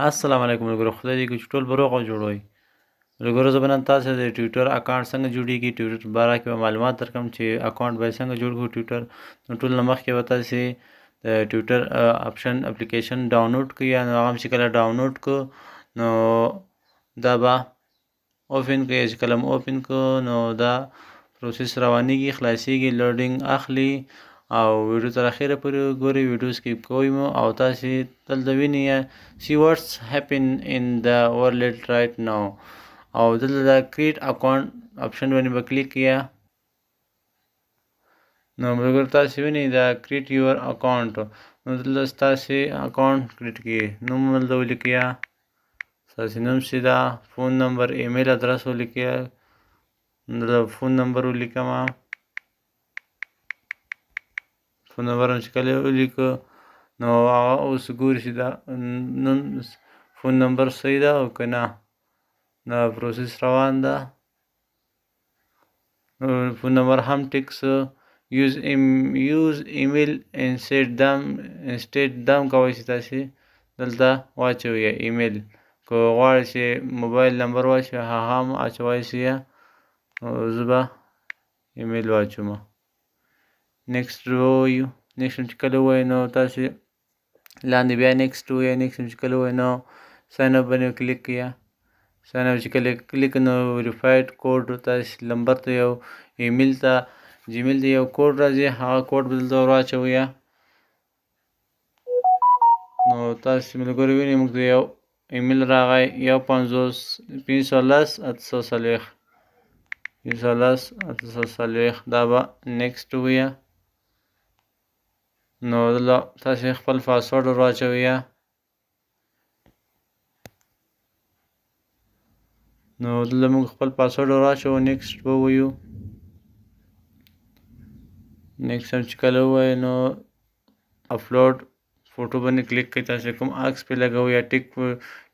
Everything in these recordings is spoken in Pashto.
السلام علیکم ملګرو، خدای دې وکړي چې ټول به روغ او جوړ وئ. ملګرو، زه به نن تاسو ته د ټویټر اکاونټ څنګه جوړېږي، ټویټر په باره کې به معلومات درکړم چې اکاونټ باید څنګه جوړ کړو ټویټر. نو ټول نه مخکې به تاسې د ټویټر اپلیکیشن ډاونلوډ کړئ. نو هغه چې کله ډاونلوډ کړو نو دا به اوپن کړئ. چې کله مو اوپن کړو نو دا پروسس روانېږي، خلاصېږي، لوډینګ اخلي او ویډیو تر اخره پورې ګورئ. ویډیو سکیپ کوئ مو او تاسې دلته وینئ سی واټس هیپن ان د ورلډ رایټ ناو او دلته د کریټ اکاونټ آپشن باندې به کلیک کړئ. نو ملګرو تاسې وینئ دا کریټ یور اکاونټ، نو دلته ستاسې اکاونټ کریټ کړئ. نوم دلته ولیکئ، ستاسې نوم چې دا، فون نمبر، ایمیل ادرس ولیکئ. دلته فون نمبر ولیکم. فون نمبر چې کله ولیکو نو هغه اوس ګوري چې دا نن فون نمبر صحیح ده او که نه. دا پروسس روان ده. فون نمبر هم ټیکس یوز ایمیل انسټیټ دم کوئ چې تاسې دلته واچوئ ایمیل. که غواړئ چې موبایل نمبر واچوئ هغه هم اچوئ شئ. زه به ایمیل واچوم. نیکسټ ووایو. نیکسټ چې کله ووایو نو تاسې لاندې بیا نیکسټ ووایئ. نیکسټ چې کله ووایو نو ساین اپ باندې کلیک کړئ. ساین اپ چې کله کلیک نو ویریفاید کوډ تاسې نمبر ته یو ایمیل ته جیمیل ته یو کوډ راځي، هغه کوډ به دلته ور واچوئ. نو تاسې ملګرو وینئ موږ ته یو ایمیل راغی 1540 دا به نیکسټ ووایه. نو دلته تاسې خپل پاسورډ ور واچوئ. نو دلته موږ خپل پاسورډ ور واچوو. نیکسټ به ووایو. نیکسټ هم چې کله ووایو نو اپلوډ فوټو باندې کلیک کړئ. تاسې کوم عکس پې لګوئ یا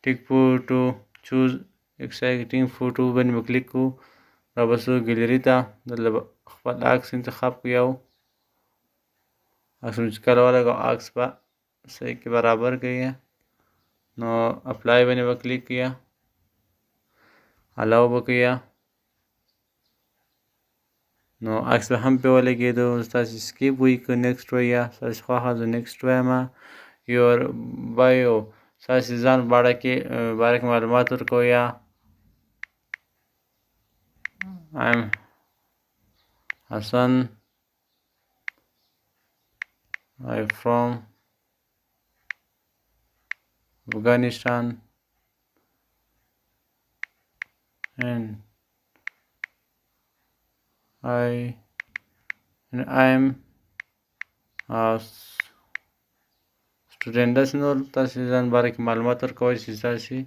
ټیک فوټو چوز ایکسایټینګ فوټو باندې به کلیک کړو. را به ځو ګیلري ته. دلته به خپل عکس انتخاب کړئ. یو عکس چې کله ولګوو عکس به صحیح کې برابر کړئ. نو اپلای باندې به کلیک کړئ. الاو به کړئ. نو عکس به هم پې ولګېدو. تاسې سکیپ وایي که نیکسټ وایي، ستاسې خوښه زه نیکسټ وایم. یور بایو ستاسې ځان په باره کې معلومات ورکوئ. ایم حسن I from Afghanistan and I am a student. داسې نور تاسې ځان باره کې معلومات ورکوئ چې تاسې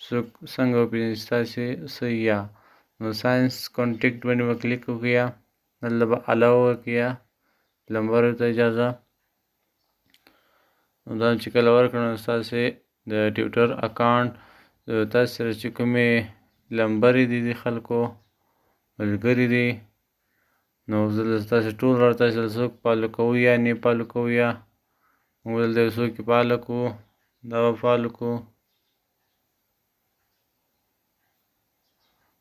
څوک څنګه وپېژنئ چې تاسې څه یا. نو ساینس کانټیکټ باندې به کلیک وکړئ. دلته به الاو وکړئ نمبرو ته اجازه. نو دا چې کله ورکړو نو ستاسې د ټویټر اکاونټ تاسې سره چې کومې نمبرې دي د خلکو ملګري دي نو تاسې ټول را تاسې څوک فالو کوئ یا نه فالو کوئ. موږ دلته یو څوک فالو کړو، دا به فالو کړو.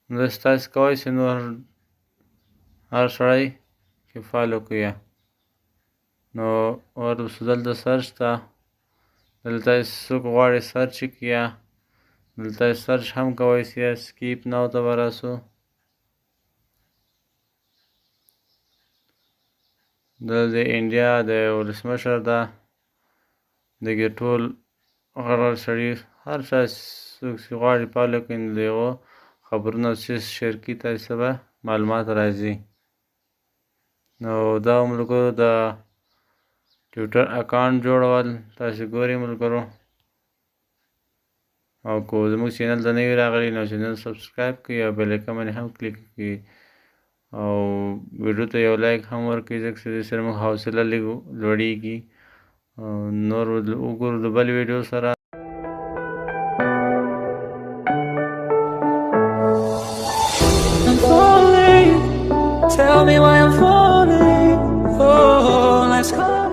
نو تاسې کوئ چې نور هر سړی چې فالو کړئ. نو ورپسې دلته سرچ ته دلته څوک غواړي سرچ کړي، دلته سرچ هم کوئ شئ. سکیپ ناو ته به راسو. دلته د انډیا د ولسمشر ده، دغې ټول غټ سړي هر چا څوک چې غواړي فالو کړي نو د هغو خبرونه شیر کړي، تاسې به معلومات راځي. نو دا ملګرو د ټویټر اکاونټ جوړول تاسې ګورئ ملګرو. او که زموږ چینل ته نوي راغلي نو چینل سبسکرایب کړئ او بیل ایکن باندې هم کلیک کړئ او ویډیو ته یو لایک هم ورکړئ ځکه چې دې سره موږ حوصله لږ لوړېږي. نور وګورو د بل ویډیو سره. Tell me why I'm falling. Oh, let's go.